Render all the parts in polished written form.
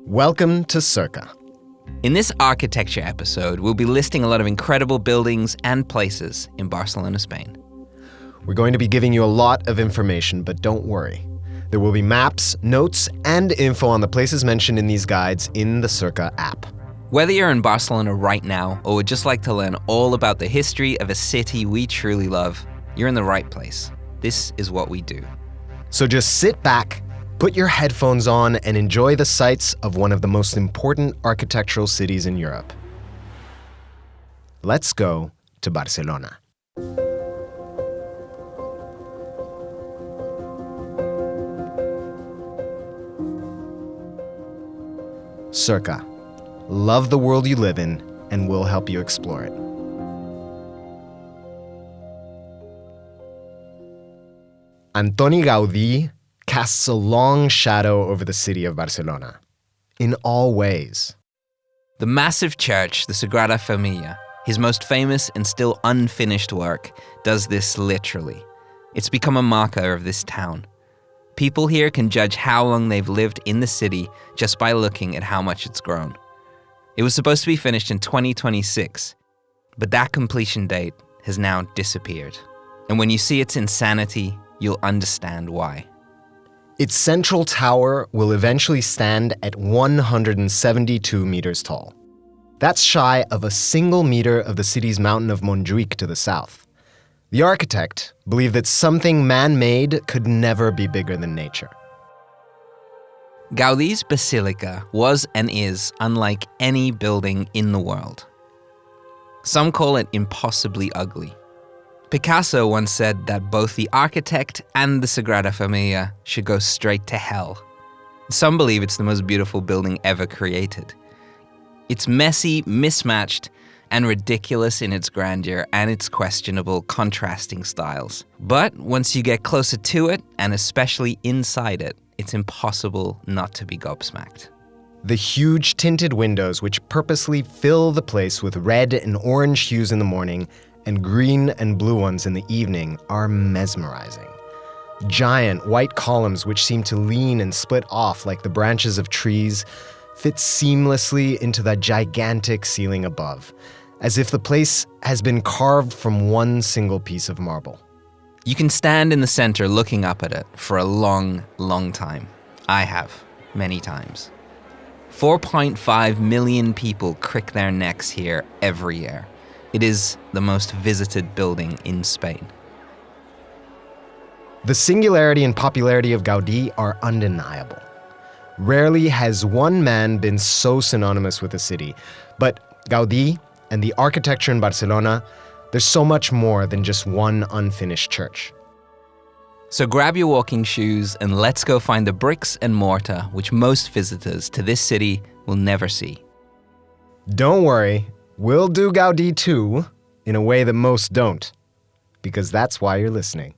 Welcome to Cerca. In this architecture episode, we'll be listing a lot of incredible buildings and places in Barcelona, Spain. We're going to be giving you a lot of information, but don't worry. There will be maps, notes, and info on the places mentioned in these guides in the Cerca app. Whether you're in Barcelona right now or would just like to learn all about the history of a city we truly love, you're in the right place. This is what we do. So just sit back, put your headphones on, and enjoy the sights of one of the most important architectural cities in Europe. Let's go to Barcelona. Cerca. Love the world you live in, and we'll help you explore it. Antoni Gaudí casts a long shadow over the city of Barcelona, in all ways. The massive church, the Sagrada Familia, his most famous and still unfinished work, does this literally. It's become a marker of this town. People here can judge how long they've lived in the city just by looking at how much it's grown. It was supposed to be finished in 2026, but that completion date has now disappeared. And when you see its insanity, you'll understand why. Its central tower will eventually stand at 172 meters tall. That's shy of a single meter of the city's mountain of Montjuïc to the south. The architect believed that something man-made could never be bigger than nature. Gaudí's basilica was and is unlike any building in the world. Some call it impossibly ugly. Picasso once said that both the architect and the Sagrada Familia should go straight to hell. Some believe it's the most beautiful building ever created. It's messy, mismatched, and ridiculous in its grandeur and its questionable, contrasting styles. But once you get closer to it, and especially inside it, it's impossible not to be gobsmacked. The huge tinted windows, which purposely fill the place with red and orange hues in the morning and green and blue ones in the evening, are mesmerizing. Giant white columns, which seem to lean and split off like the branches of trees, fit seamlessly into the gigantic ceiling above, as if the place has been carved from one single piece of marble. You can stand in the center looking up at it for a long, long time. I have, many times. 4.5 million people crick their necks here every year. It is the most visited building in Spain. The singularity and popularity of Gaudí are undeniable. Rarely has one man been so synonymous with a city, but Gaudí and the architecture in Barcelona, there's so much more than just one unfinished church. So grab your walking shoes and let's go find the bricks and mortar which most visitors to this city will never see. Don't worry, we'll do Gaudí too, in a way that most don't, because that's why you're listening.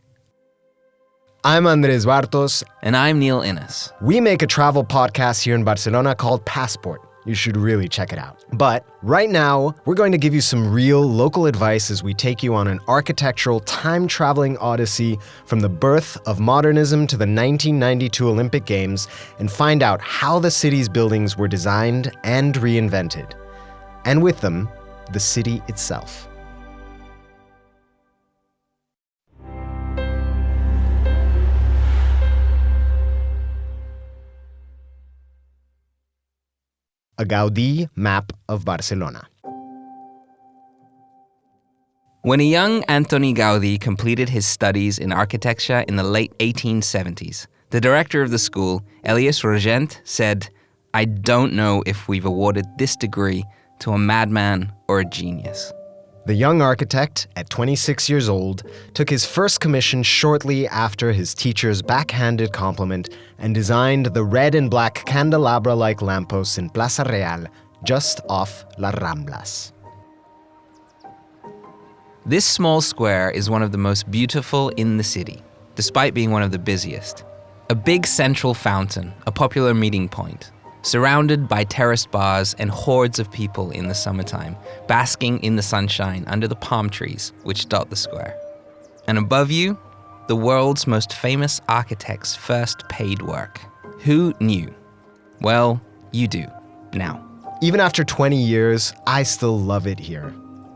I'm Andrés Bartos. And I'm Neil Innes. We make a travel podcast here in Barcelona called Passport. You should really check it out. But right now, we're going to give you some real local advice as we take you on an architectural time-traveling odyssey from the birth of modernism to the 1992 Olympic Games and find out how the city's buildings were designed and reinvented. And with them, the city itself. A Gaudí map of Barcelona. When a young Antoni Gaudí completed his studies in architecture in the late 1870s, the director of the school, Elias Rogent, said, "I don't know if we've awarded this degree to a madman or a genius." The young architect, at 26 years old, took his first commission shortly after his teacher's backhanded compliment and designed the red and black candelabra-like lampposts in Plaza Real, just off Las Ramblas. This small square is one of the most beautiful in the city, despite being one of the busiest. A big central fountain, a popular meeting point, surrounded by terraced bars and hordes of people in the summertime, basking in the sunshine under the palm trees which dot the square. And above you, the world's most famous architect's first paid work. Who knew? Well, you do, now. Even after 20 years, I still love it here.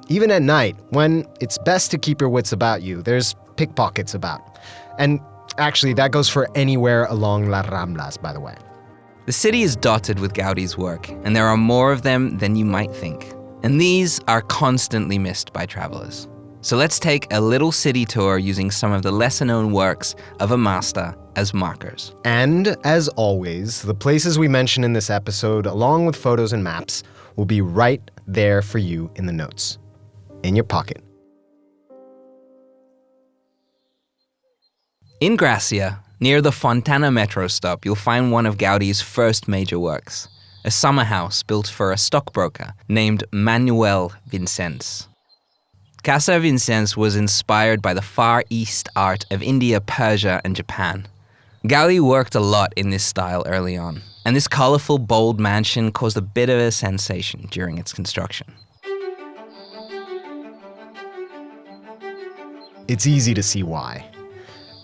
Even at night, when it's best to keep your wits about you, there's pickpockets about. And actually, that goes for anywhere along Las Ramblas, by the way. The city is dotted with Gaudi's work, and there are more of them than you might think. And these are constantly missed by travelers. So let's take a little city tour using some of the lesser-known works of a master as markers. And, as always, the places we mention in this episode, along with photos and maps, will be right there for you in the notes, in your pocket. In Gracia, near the Fontana metro stop, you'll find one of Gaudi's first major works, a summer house built for a stockbroker named Manuel Vicens. Casa Vicens was inspired by the Far East art of India, Persia, and Japan. Gaudi worked a lot in this style early on, and this colorful, bold mansion caused a bit of a sensation during its construction. It's easy to see why.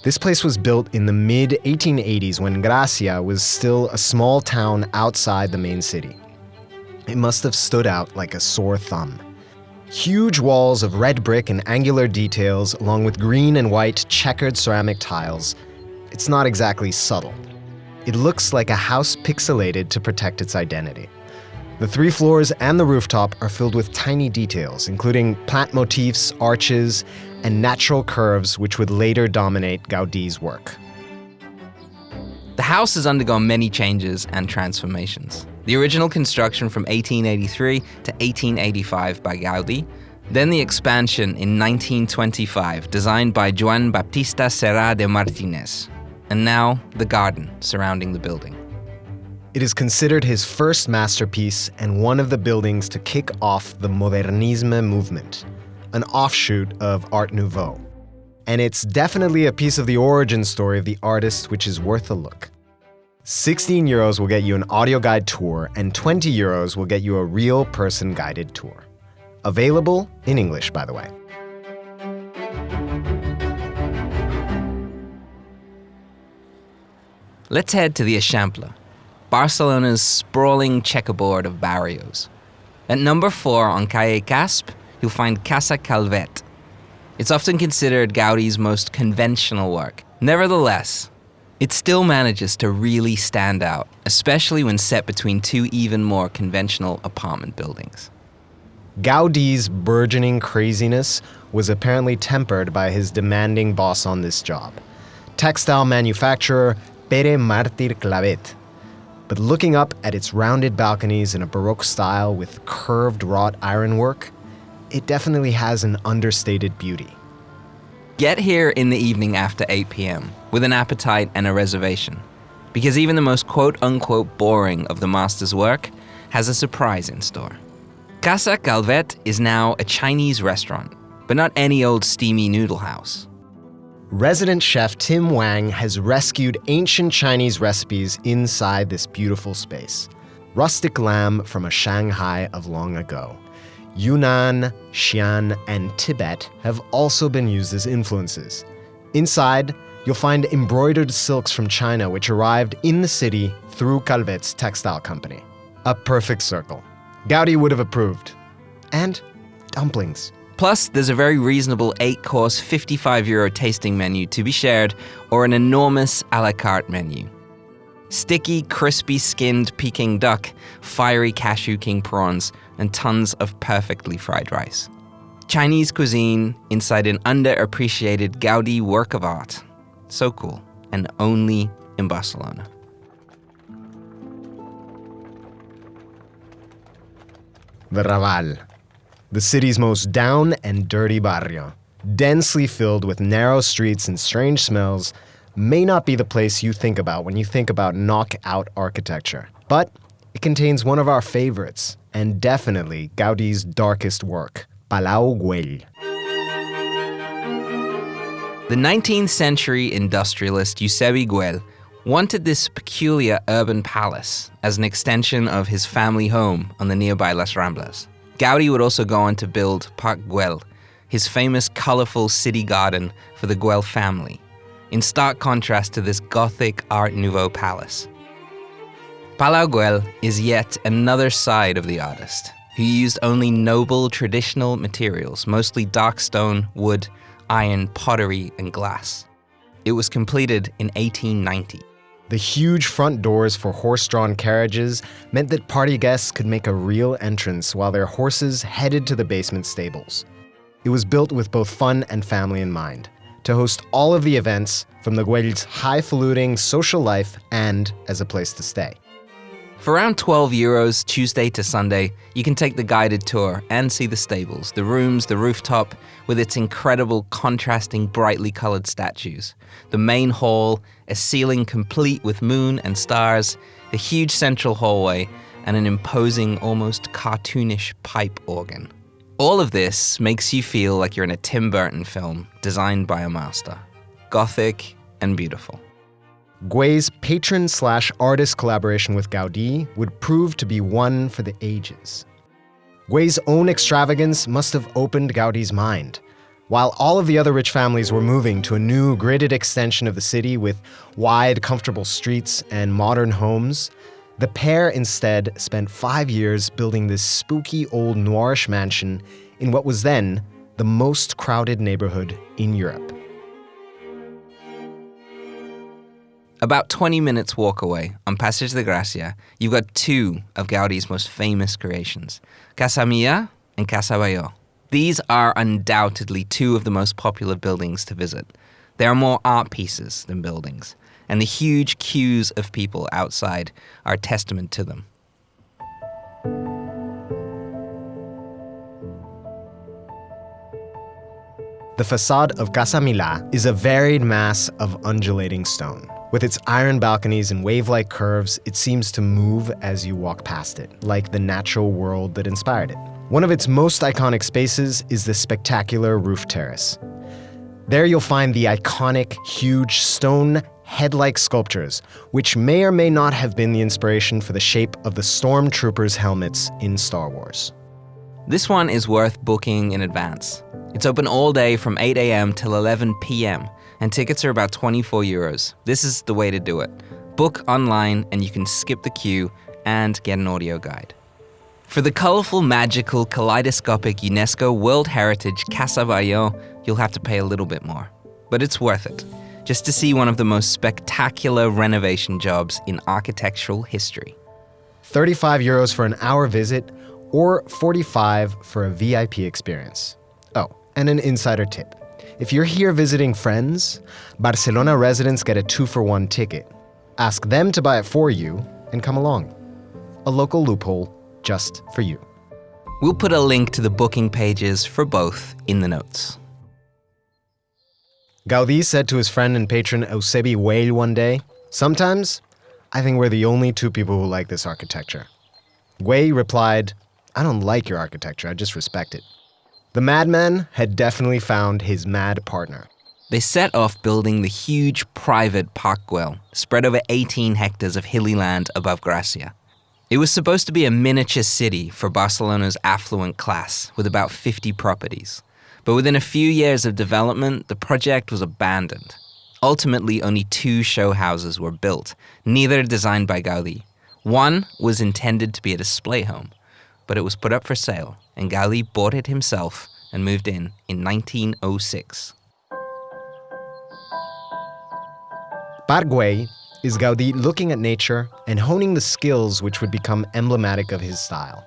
This place was built in the mid-1880s when Gracia was still a small town outside the main city. It must have stood out like a sore thumb. Huge walls of red brick and angular details, along with green and white checkered ceramic tiles. It's not exactly subtle. It looks like a house pixelated to protect its identity. The 3 floors and the rooftop are filled with tiny details, including plant motifs, arches, and natural curves which would later dominate Gaudi's work. The house has undergone many changes and transformations. The original construction from 1883 to 1885 by Gaudi, then the expansion in 1925 designed by Joan Baptista Serra de Martínez, and now the garden surrounding the building. It is considered his first masterpiece and one of the buildings to kick off the Modernism movement, an offshoot of Art Nouveau. And it's definitely a piece of the origin story of the artist which is worth a look. 16 euros will get you an audio guide tour, and 20 euros will get you a real person guided tour. Available in English, by the way. Let's head to the Eixample, Barcelona's sprawling checkerboard of barrios. At number 4 on Calle Casp, you'll find Casa Calvet. It's often considered Gaudi's most conventional work. Nevertheless, it still manages to really stand out, especially when set between 2 even more conventional apartment buildings. Gaudi's burgeoning craziness was apparently tempered by his demanding boss on this job, textile manufacturer Pere Martir Clavet. But looking up at its rounded balconies in a Baroque style with curved wrought ironwork, it definitely has an understated beauty. Get here in the evening after 8 p.m. with an appetite and a reservation, because even the most quote-unquote boring of the master's work has a surprise in store. Casa Calvet is now a Chinese restaurant, but not any old steamy noodle house. Resident chef Tim Wang has rescued ancient Chinese recipes inside this beautiful space. Rustic lamb from a Shanghai of long ago. Yunnan, Xi'an, and Tibet have also been used as influences. Inside, you'll find embroidered silks from China which arrived in the city through Calvet's textile company. A perfect circle. Gaudi would have approved. And dumplings. Plus, there's a very reasonable 8-course, €55 tasting menu to be shared, or an enormous a la carte menu. Sticky, crispy skinned Peking duck, fiery cashew king prawns, and tons of perfectly fried rice. Chinese cuisine inside an underappreciated Gaudi work of art. So cool, and only in Barcelona. The Raval, the city's most down and dirty barrio, densely filled with narrow streets and strange smells, may not be the place you think about when you think about knockout architecture. But it contains one of our favorites, and definitely Gaudi's darkest work, Palau Güell. The 19th century industrialist Eusebi Güell wanted this peculiar urban palace as an extension of his family home on the nearby Las Ramblas. Gaudi would also go on to build Parc Güell, his famous colorful city garden for the Güell family, in stark contrast to this Gothic Art Nouveau palace. Palau Güell is yet another side of the artist, who used only noble traditional materials, mostly dark stone, wood, iron, pottery, and glass. It was completed in 1890. The huge front doors for horse-drawn carriages meant that party guests could make a real entrance while their horses headed to the basement stables. It was built with both fun and family in mind, to host all of the events from the Güell's highfalutin social life and as a place to stay. For around €12, Tuesday to Sunday, you can take the guided tour and see the stables, the rooms, the rooftop, with its incredible contrasting brightly colored statues, the main hall, a ceiling complete with moon and stars, a huge central hallway, and an imposing, almost cartoonish pipe organ. All of this makes you feel like you're in a Tim Burton film designed by a master. Gothic and beautiful. Güell's patron/artist collaboration with Gaudí would prove to be one for the ages. Güell's own extravagance must have opened Gaudí's mind. While all of the other rich families were moving to a new gridded extension of the city with wide, comfortable streets and modern homes, the pair instead spent 5 years building this spooky old noirish mansion in what was then the most crowded neighborhood in Europe. About 20 minutes walk away, on Passage de Gràcia, you've got two of Gaudí's most famous creations, Casa Mia and Casa Batlló. These are undoubtedly two of the most popular buildings to visit. They are more art pieces than buildings, and the huge queues of people outside are a testament to them. The facade of Casa Milà is a varied mass of undulating stone. With its iron balconies and wave-like curves, it seems to move as you walk past it, like the natural world that inspired it. One of its most iconic spaces is the spectacular roof terrace. There you'll find the iconic, huge stone head-like sculptures, which may or may not have been the inspiration for the shape of the stormtroopers' helmets in Star Wars. This one is worth booking in advance. It's open all day from 8 a.m. till 11 p.m., and tickets are about €24. This is the way to do it. Book online and you can skip the queue and get an audio guide. For the colorful, magical, kaleidoscopic UNESCO World Heritage Casa Batlló, you'll have to pay a little bit more. But it's worth it, just to see one of the most spectacular renovation jobs in architectural history. €35 for an hour visit or $45 for a VIP experience. Oh, and an insider tip. If you're here visiting friends, Barcelona residents get a 2-for-1 ticket. Ask them to buy it for you and come along. A local loophole just for you. We'll put a link to the booking pages for both in the notes. Gaudí said to his friend and patron Eusebi Güell one day, "Sometimes, I think we're the only two people who like this architecture." Güell replied, "I don't like your architecture, I just respect it." The madman had definitely found his mad partner. They set off building the huge private Parc Güell, spread over 18 hectares of hilly land above Gràcia. It was supposed to be a miniature city for Barcelona's affluent class, with about 50 properties. But within a few years of development, the project was abandoned. Ultimately, only 2 show houses were built, neither designed by Gaudí. One was intended to be a display home, but it was put up for sale, and Gaudí bought it himself and moved in 1906. Parc Güell is Gaudí looking at nature and honing the skills which would become emblematic of his style.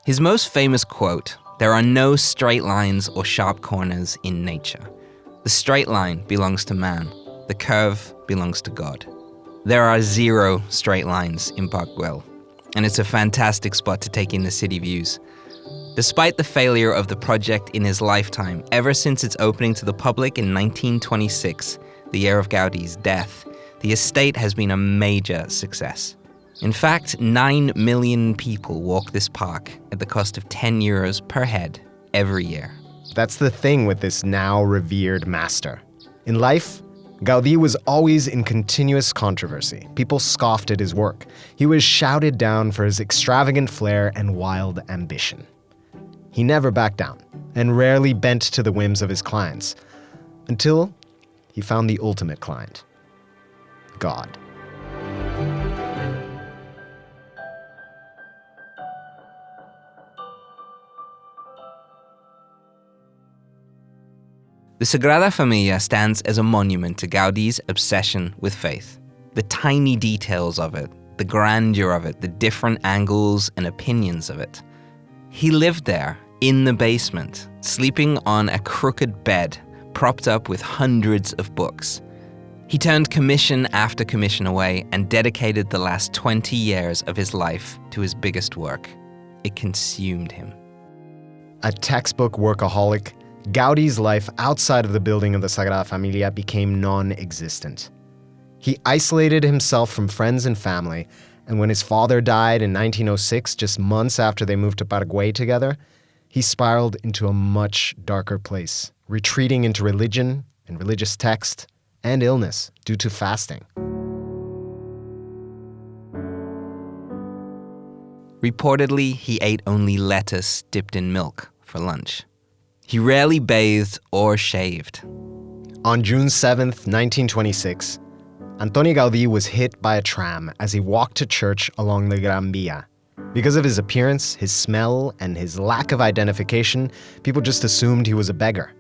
His most famous quote, "There are no straight lines or sharp corners in nature. The straight line belongs to man. The curve belongs to God." There are 0 straight lines in Parc Güell, and it's a fantastic spot to take in the city views. Despite the failure of the project in his lifetime, ever since its opening to the public in 1926, the year of Gaudí's death, the estate has been a major success. In fact, 9 million people walk this park at the cost of €10 per head every year. That's the thing with this now revered master. In life, Gaudí was always in continuous controversy. People scoffed at his work. He was shouted down for his extravagant flair and wild ambition. He never backed down and rarely bent to the whims of his clients, until he found the ultimate client, God. The Sagrada Familia stands as a monument to Gaudi's obsession with faith. The tiny details of it, the grandeur of it, the different angles and opinions of it. He lived there, in the basement, sleeping on a crooked bed, propped up with hundreds of books. He turned commission after commission away and dedicated the last 20 years of his life to his biggest work. It consumed him. A textbook workaholic, Gaudi's life outside of the building of the Sagrada Familia became non-existent. He isolated himself from friends and family, and when his father died in 1906, just months after they moved to Paraguay together, he spiraled into a much darker place, retreating into religion and religious text and illness due to fasting. Reportedly, he ate only lettuce dipped in milk for lunch. He rarely bathed or shaved. On June 7th, 1926, Antoni Gaudí was hit by a tram as he walked to church along the Gran Via. Because of his appearance, his smell, and his lack of identification, people just assumed he was a beggar.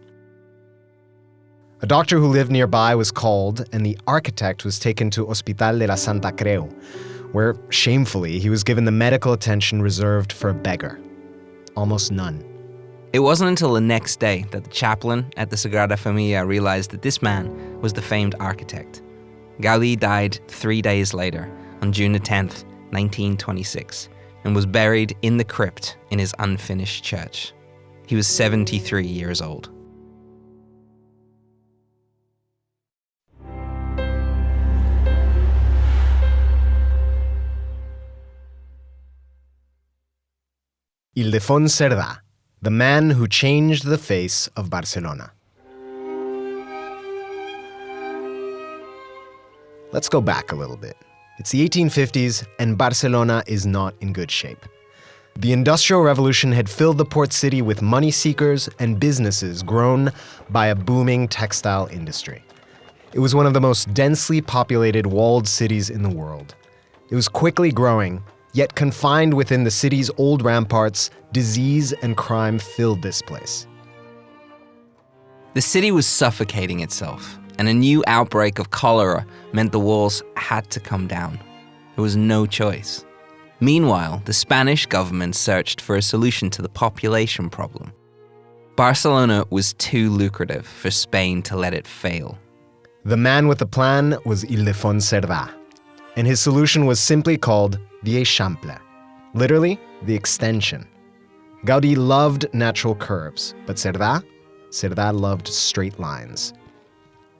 A doctor who lived nearby was called, and the architect was taken to Hospital de la Santa Creu, where, shamefully, he was given the medical attention reserved for a beggar. Almost none. It wasn't until the next day that the chaplain at the Sagrada Familia realized that this man was the famed architect. Gaudí died 3 days later, on June 10th, 1926, and was buried in the crypt in his unfinished church. He was 73 years old. Ildefons Cerdà, the man who changed the face of Barcelona. Let's go back a little bit. It's the 1850s, and Barcelona is not in good shape. The Industrial Revolution had filled the port city with money seekers and businesses grown by a booming textile industry. It was one of the most densely populated walled cities in the world. It was quickly growing, yet confined within the city's old ramparts, disease and crime filled this place. The city was suffocating itself, and a new outbreak of cholera meant the walls had to come down. There was no choice. Meanwhile, the Spanish government searched for a solution to the population problem. Barcelona was too lucrative for Spain to let it fail. The man with the plan was Ildefons Cerdà, and his solution was simply called the Eixample, literally, the extension. Gaudí loved natural curves, but Cerdà loved straight lines.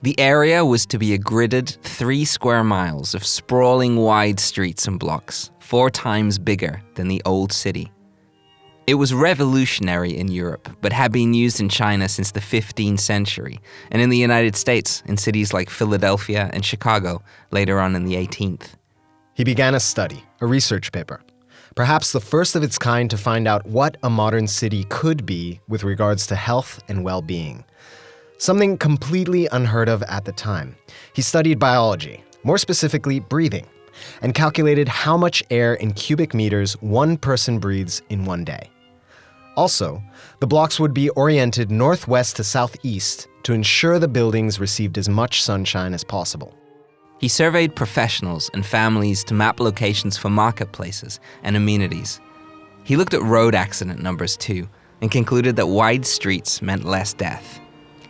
The area was to be a gridded 3 square miles of sprawling wide streets and blocks, 4 times bigger than the old city. It was revolutionary in Europe, but had been used in China since the 15th century, and in the United States in cities like Philadelphia and Chicago later on in the 18th. He began a study, a research paper, perhaps the first of its kind to find out what a modern city could be with regards to health and well-being. Something completely unheard of at the time. He studied biology, more specifically breathing, and calculated how much air in cubic meters one person breathes in one day. Also, the blocks would be oriented northwest to southeast to ensure the buildings received as much sunshine as possible. He surveyed professionals and families to map locations for marketplaces and amenities. He looked at road accident numbers too, and concluded that wide streets meant less death.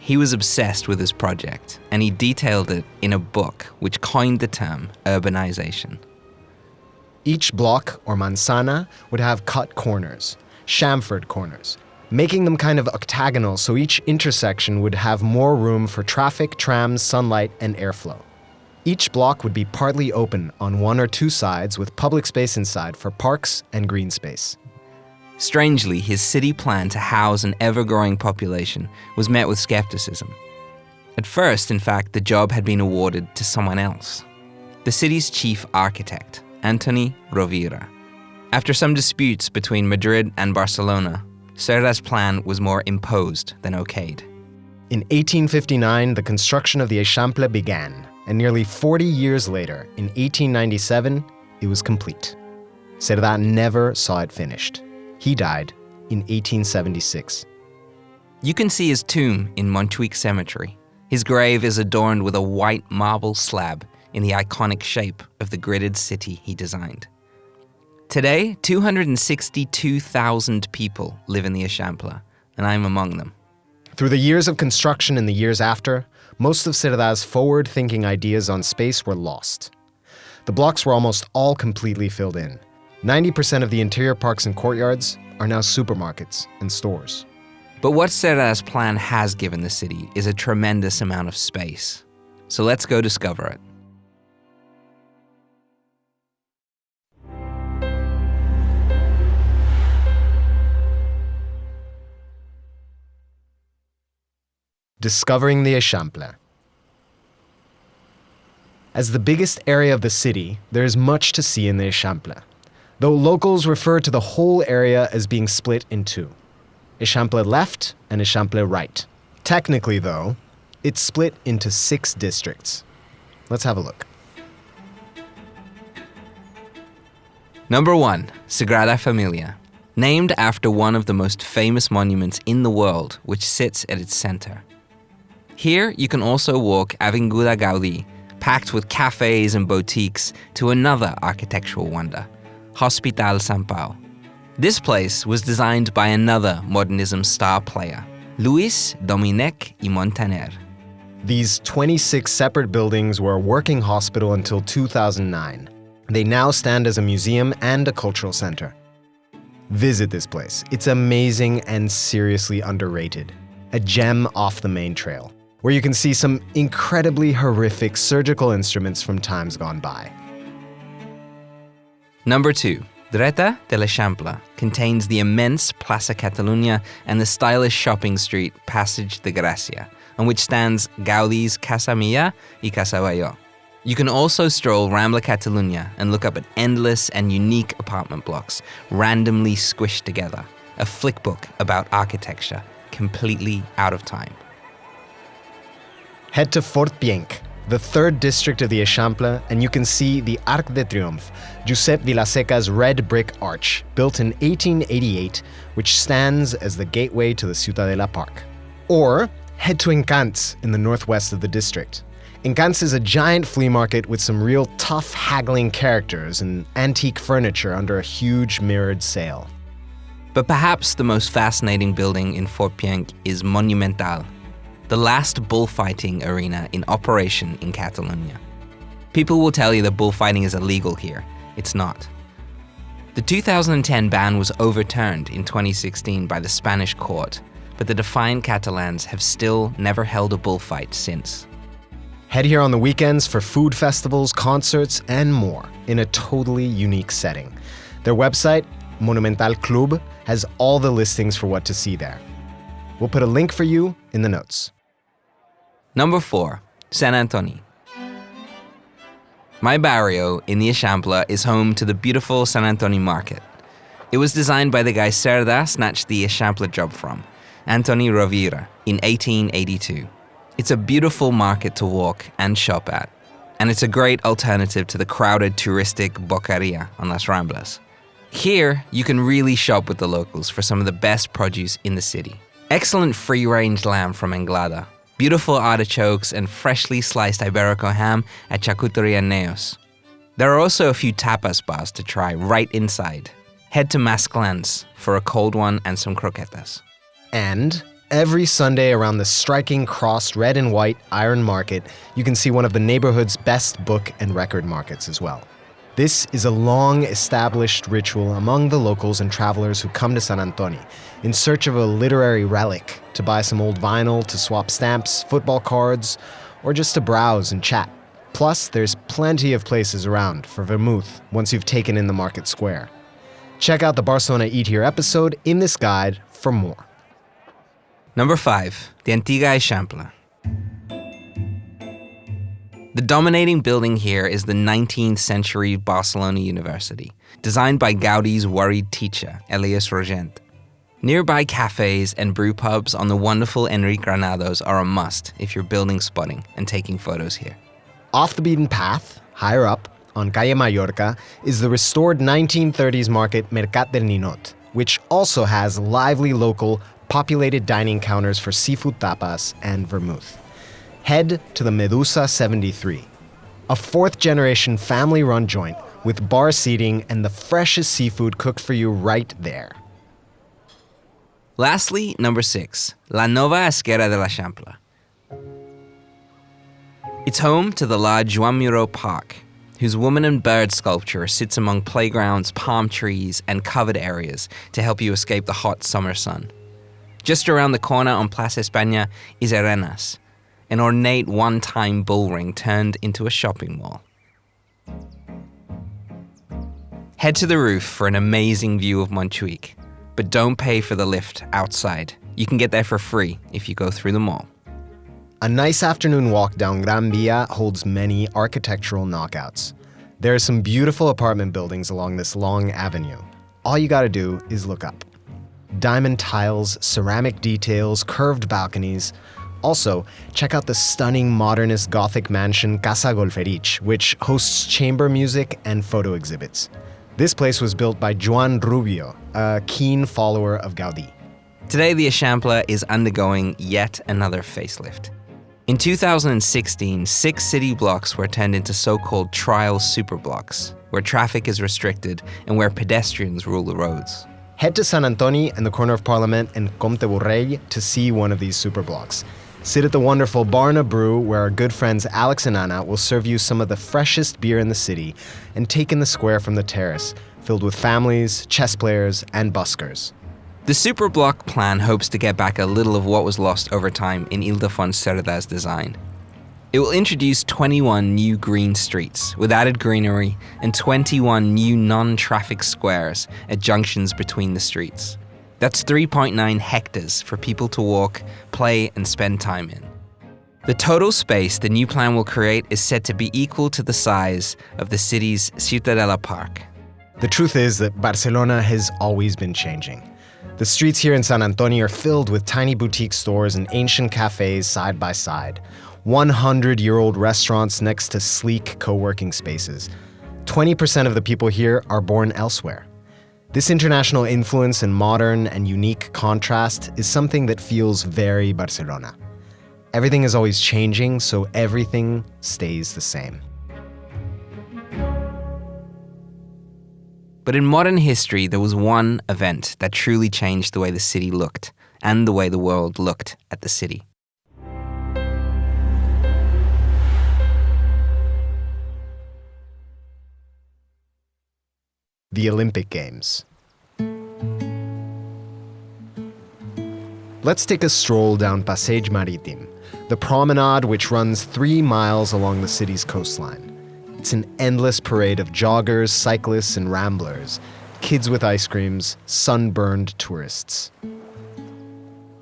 He was obsessed with his project, and he detailed it in a book which coined the term urbanization. Each block, or manzana, would have cut corners, chamfered corners, making them kind of octagonal so each intersection would have more room for traffic, trams, sunlight, and airflow. Each block would be partly open on 1 or 2 sides with public space inside for parks and green space. Strangely, his city plan to house an ever-growing population was met with skepticism. At first, in fact, the job had been awarded to someone else, the city's chief architect, Antoni Rovira. After some disputes between Madrid and Barcelona, Cerdà's plan was more imposed than okayed. In 1859, the construction of the Eixample began, and nearly 40 years later, in 1897, it was complete. Cerdà never saw it finished. He died in 1876. You can see his tomb in Montjuic Cemetery. His grave is adorned with a white marble slab in the iconic shape of the gridded city he designed. Today, 262,000 people live in the Eixample, and I'm among them. Through the years of construction and the years after, most of Cerda's forward-thinking ideas on space were lost. The blocks were almost all completely filled in. 90% of the interior parks and courtyards are now supermarkets and stores. But what Cerda's plan has given the city is a tremendous amount of space. So let's go discover it. Discovering the Eixample. As the biggest area of the city, there is much to see in the Eixample, though locals refer to the whole area as being split in two. Eixample left and Eixample right. Technically, though, it's split into 6 districts. Let's have a look. Number 1, Sagrada Familia, named after one of the most famous monuments in the world, which sits at its center. Here, you can also walk Avinguda Gaudí, packed with cafes and boutiques, to another architectural wonder, Hospital Sant Pau. This place was designed by another Modernism star player, Luis Domènech i Montaner. These 26 separate buildings were a working hospital until 2009. They now stand as a museum and a cultural center. Visit this place. It's amazing and seriously underrated. A gem off the main trail, where you can see some incredibly horrific surgical instruments from times gone by. Number 2, Dreta de l'Eixample contains the immense Plaça Catalunya and the stylish shopping street Passage de Gràcia, on which stands Gaudí's Casa Mia y Casa Batlló. You can also stroll Rambla Catalunya and look up at endless and unique apartment blocks, randomly squished together, a flickbook about architecture, completely out of time. Head to Fort Pienc, the 3rd district of the Eixample, and you can see the Arc de Triomphe, Josep Vilaseca's red brick arch, built in 1888, which stands as the gateway to the Ciutadella Park. Or head to Encants in the northwest of the district. Encants is a giant flea market with some real tough haggling characters and antique furniture under a huge mirrored sale. But perhaps the most fascinating building in Fort Pienc is Monumental, the last bullfighting arena in operation in Catalonia. People will tell you that bullfighting is illegal here. It's not. The 2010 ban was overturned in 2016 by the Spanish court, but the defiant Catalans have still never held a bullfight since. Head here on the weekends for food festivals, concerts, and more in a totally unique setting. Their website, Monumental Club, has all the listings for what to see there. We'll put a link for you in the notes. Number 4, Sant Antoni. My barrio in the Eixample is home to the beautiful Sant Antoni market. It was designed by the guy Cerda snatched the Eixample job from, Antoni Rovira, in 1882. It's a beautiful market to walk and shop at, and it's a great alternative to the crowded touristic Boqueria on Las Ramblas. Here, you can really shop with the locals for some of the best produce in the city. Excellent free-range lamb from Anglada, beautiful artichokes, and freshly sliced Iberico ham at Charcuteria Neos. There are also a few tapas bars to try right inside. Head to Masclans for a cold one and some croquetas. And every Sunday around the striking crossed red and white iron market, you can see one of the neighborhood's best book and record markets as well. This is a long-established ritual among the locals and travelers who come to Sant Antoni in search of a literary relic, to buy some old vinyl, to swap stamps, football cards, or just to browse and chat. Plus, there's plenty of places around for vermouth once you've taken in the market square. Check out the Barcelona Eat Here episode in this guide for more. Number 5, the Antiga Eixample. The dominating building here is the 19th century Barcelona University, designed by Gaudí's worried teacher, Elias Rogent. Nearby cafes and brew pubs on the wonderful Enric Granados are a must if you're building spotting and taking photos here. Off the beaten path, higher up, on Calle Mallorca, is the restored 1930s market Mercat del Ninot, which also has lively local populated dining counters for seafood tapas and vermouth. Head to the Medusa 73, a fourth-generation family-run joint with bar seating and the freshest seafood cooked for you right there. Lastly, number 6, La Nova Esquerra de l'Eixample. It's home to the large Joan Miró Park, whose woman and bird sculpture sits among playgrounds, palm trees, and covered areas to help you escape the hot summer sun. Just around the corner on Plaza España is Arenas, an ornate one-time bull ring turned into a shopping mall. Head to the roof for an amazing view of Montjuic, but don't pay for the lift outside. You can get there for free if you go through the mall. A nice afternoon walk down Gran Via holds many architectural knockouts. There are some beautiful apartment buildings along this long avenue. All you gotta do is look up. Diamond tiles, ceramic details, curved balconies. Also, check out the stunning modernist Gothic mansion Casa Golferich, which hosts chamber music and photo exhibits. This place was built by Joan Rubio, a keen follower of Gaudí. Today, the Eixample is undergoing yet another facelift. In 2016, 6 city blocks were turned into so-called trial superblocks, where traffic is restricted and where pedestrians rule the roads. Head to Sant Antoni and the corner of Parliament and Comte Borrell to see one of these superblocks. Sit at the wonderful Barna Brew, where our good friends Alex and Anna will serve you some of the freshest beer in the city, and take in the square from the terrace, filled with families, chess players, and buskers. The Superblock plan hopes to get back a little of what was lost over time in Ildefons Cerda's design. It will introduce 21 new green streets with added greenery and 21 new non-traffic squares at junctions between the streets. That's 3.9 hectares for people to walk, play, and spend time in. The total space the new plan will create is said to be equal to the size of the city's Ciutadella Park. The truth is that Barcelona has always been changing. The streets here in Sant Antoni are filled with tiny boutique stores and ancient cafes side by side. 100-year-old restaurants next to sleek co-working spaces. 20% of the people here are born elsewhere. This international influence and modern and unique contrast is something that feels very Barcelona. Everything is always changing, so everything stays the same. But in modern history, there was one event that truly changed the way the city looked and the way the world looked at the city. The Olympic Games. Let's take a stroll down Passeig Marítim, the promenade which runs 3 miles along the city's coastline. It's an endless parade of joggers, cyclists, and ramblers, kids with ice creams, sunburned tourists.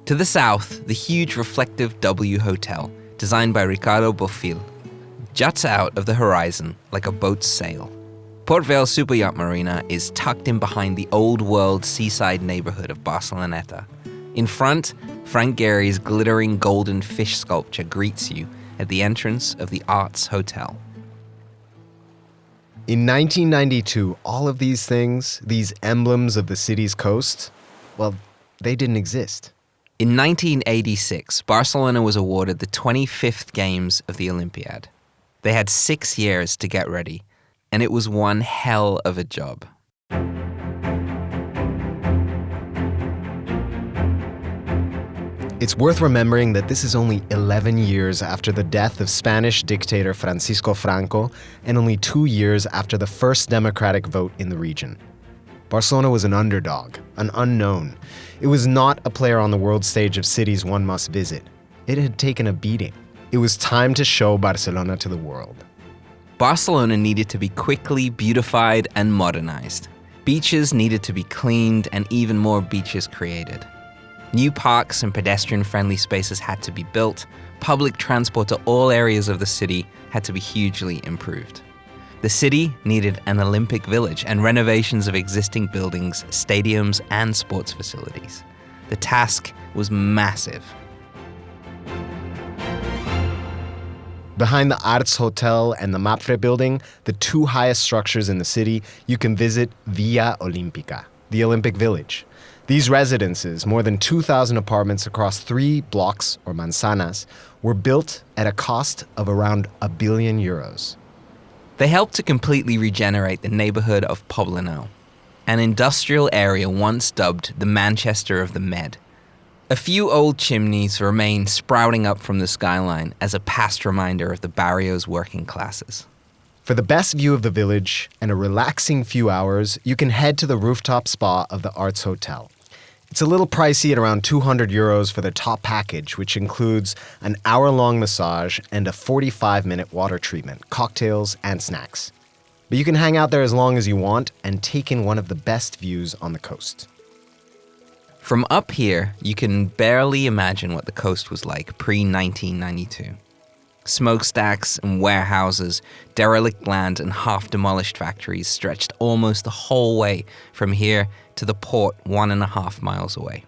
To the south, the huge reflective W Hotel, designed by Ricardo Bofill, juts out of the horizon like a boat's sail. Port Vale Superyacht Marina is tucked in behind the old-world seaside neighborhood of Barceloneta. In front, Frank Gehry's glittering golden fish sculpture greets you at the entrance of the Arts Hotel. In 1992, all of these things, these emblems of the city's coast, well, they didn't exist. In 1986, Barcelona was awarded the 25th Games of the Olympiad. They had 6 years to get ready, and it was one hell of a job. It's worth remembering that this is only 11 years after the death of Spanish dictator Francisco Franco and only 2 years after the first democratic vote in the region. Barcelona was an underdog, an unknown. It was not a player on the world stage of cities one must visit. It had taken a beating. It was time to show Barcelona to the world. Barcelona needed to be quickly beautified and modernized. Beaches needed to be cleaned and even more beaches created. New parks and pedestrian-friendly spaces had to be built. Public transport to all areas of the city had to be hugely improved. The city needed an Olympic village and renovations of existing buildings, stadiums, and sports facilities. The task was massive. Behind the Arts Hotel and the Mapfre building, the 2 highest structures in the city, you can visit Villa Olímpica, the Olympic Village. These residences, more than 2,000 apartments across 3 blocks, or manzanas, were built at a cost of around €1 billion. They helped to completely regenerate the neighborhood of Poblenou, an industrial area once dubbed the Manchester of the Med. A few old chimneys remain sprouting up from the skyline as a past reminder of the barrio's working classes. For the best view of the village and a relaxing few hours, you can head to the rooftop spa of the Arts Hotel. It's a little pricey at around €200 for the top package, which includes an hour-long massage and a 45-minute water treatment, cocktails, and snacks. But you can hang out there as long as you want and take in one of the best views on the coast. From up here, you can barely imagine what the coast was like pre-1992. Smokestacks and warehouses, derelict land and half-demolished factories stretched almost the whole way from here to the port 1.5 miles away.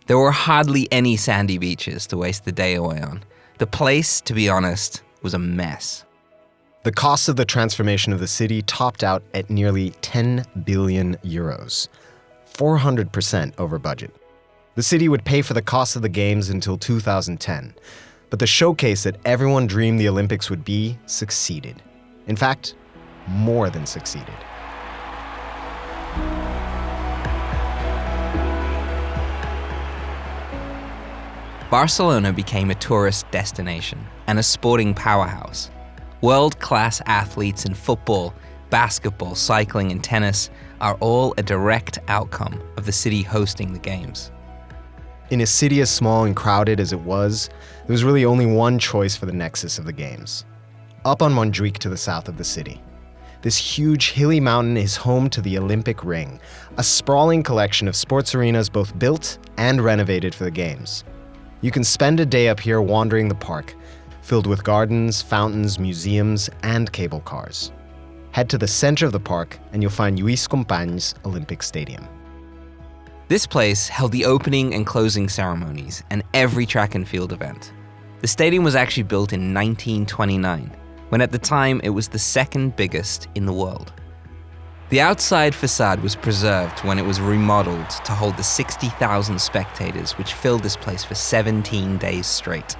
There were hardly any sandy beaches to waste the day away on. The place, to be honest, was a mess. The cost of the transformation of the city topped out at nearly €10 billion, 400% over budget. The city would pay for the cost of the games until 2010. But the showcase that everyone dreamed the Olympics would be succeeded. In fact, more than succeeded. Barcelona became a tourist destination and a sporting powerhouse. World-class athletes in football, basketball, cycling, and tennis are all a direct outcome of the city hosting the games. In a city as small and crowded as it was, there was really only one choice for the nexus of the games. Up on Montjuic to the south of the city. This huge hilly mountain is home to the Olympic Ring, a sprawling collection of sports arenas both built and renovated for the games. You can spend a day up here wandering the park, filled with gardens, fountains, museums, and cable cars. Head to the center of the park and you'll find Lluís Companys Olympic Stadium. This place held the opening and closing ceremonies and every track and field event. The stadium was actually built in 1929, when at the time it was the second biggest in the world. The outside facade was preserved when it was remodeled to hold the 60,000 spectators which filled this place for 17 days straight.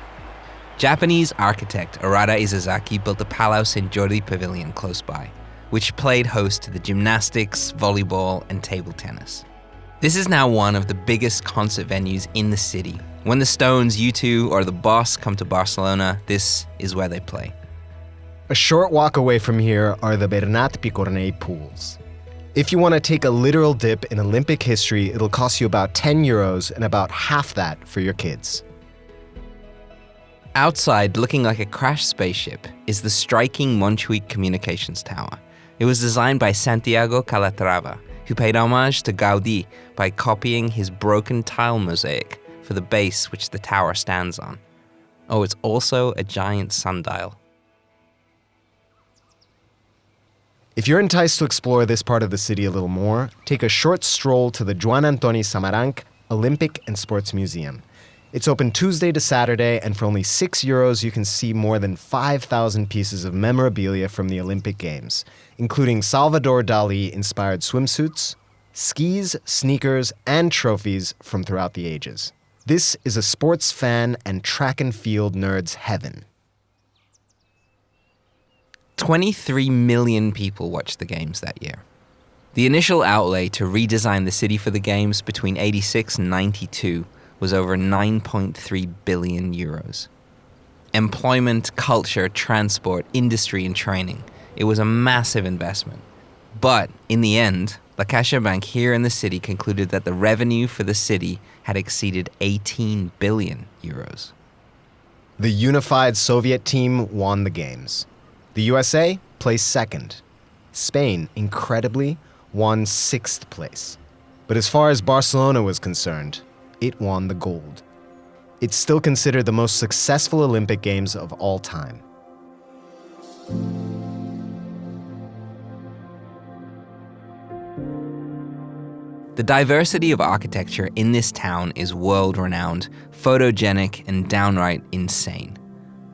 Japanese architect Arata Izazaki built the Palau St. Jordi Pavilion close by, which played host to the gymnastics, volleyball, and table tennis. This is now one of the biggest concert venues in the city. When the Stones, U2, or the Boss come to Barcelona, this is where they play. A short walk away from here are the Bernat Picornell pools. If you want to take a literal dip in Olympic history, it'll cost you about €10 and about half that for your kids. Outside, looking like a crashed spaceship, is the striking Montjuic Communications Tower. It was designed by Santiago Calatrava, who paid homage to Gaudí by copying his broken tile mosaic for the base which the tower stands on. Oh, it's also a giant sundial. If you're enticed to explore this part of the city a little more, take a short stroll to the Joan Antoni Samaranch Olympic and Sports Museum. It's open Tuesday to Saturday, and for only €6 you can see more than 5,000 pieces of memorabilia from the Olympic Games, including Salvador Dali-inspired swimsuits, skis, sneakers, and trophies from throughout the ages. This is a sports fan and track and field nerd's heaven. 23 million people watched the games that year. The initial outlay to redesign the city for the games between 86 and 92 was over €9.3 billion. Employment, culture, transport, industry, and training. It was a massive investment. But in the end, La Caixa Bank here in the city concluded that the revenue for the city had exceeded €18 billion. The unified Soviet team won the games. The USA placed second. Spain, incredibly, won 6th place. But as far as Barcelona was concerned, it won the gold. It's still considered the most successful Olympic Games of all time. The diversity of architecture in this town is world-renowned, photogenic, and downright insane.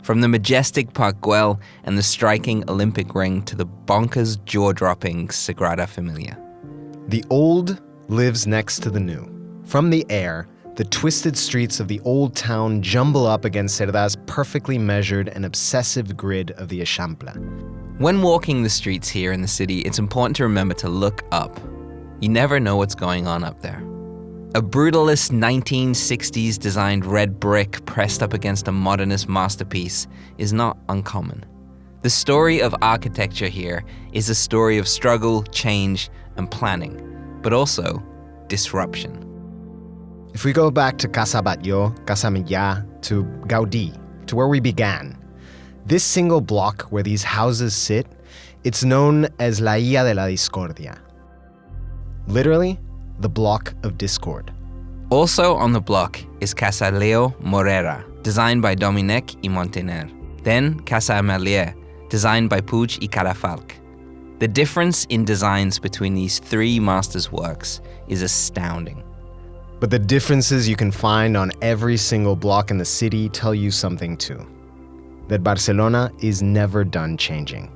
From the majestic Park Güell and the striking Olympic Ring to the bonkers, jaw-dropping Sagrada Familia. The old lives next to the new. From the air, the twisted streets of the old town jumble up against Cerda's perfectly measured and obsessive grid of the Eixample. When walking the streets here in the city, it's important to remember to look up. You never know what's going on up there. A brutalist 1960s designed red brick pressed up against a modernist masterpiece is not uncommon. The story of architecture here is a story of struggle, change, and planning, but also disruption. If we go back to Casa Batlló, Casa Millà, to Gaudí, to where we began, this single block where these houses sit, it's known as La Illa de la Discordia. Literally, the block of discord. Also on the block is Casa Leo Morera, designed by Domènech y Montaner. Then Casa Amélie, designed by Puig y Cadafalch. The difference in designs between these three masters' works is astounding. But the differences you can find on every single block in the city tell you something too. That Barcelona is never done changing.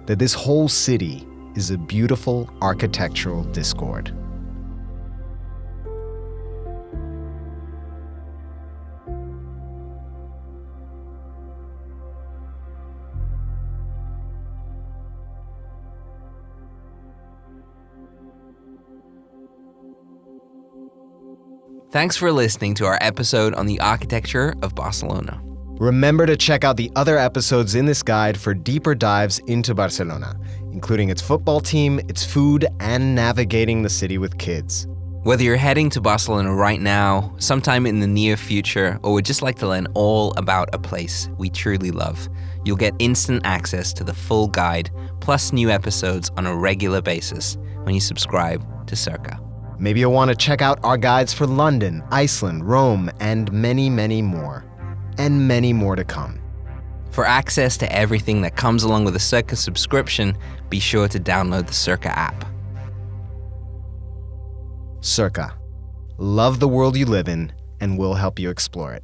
That this whole city is a beautiful architectural discord. Thanks for listening to our episode on the architecture of Barcelona. Remember to check out the other episodes in this guide for deeper dives into Barcelona, including its football team, its food, and navigating the city with kids. Whether you're heading to Barcelona right now, sometime in the near future, or would just like to learn all about a place we truly love, you'll get instant access to the full guide, plus new episodes on a regular basis when you subscribe to Cerca. Maybe you'll want to check out our guides for London, Iceland, Rome, and many, many more. And many more to come. For access to everything that comes along with a Cerca subscription, be sure to download the Cerca app. Cerca. Love the world you live in, and we'll help you explore it.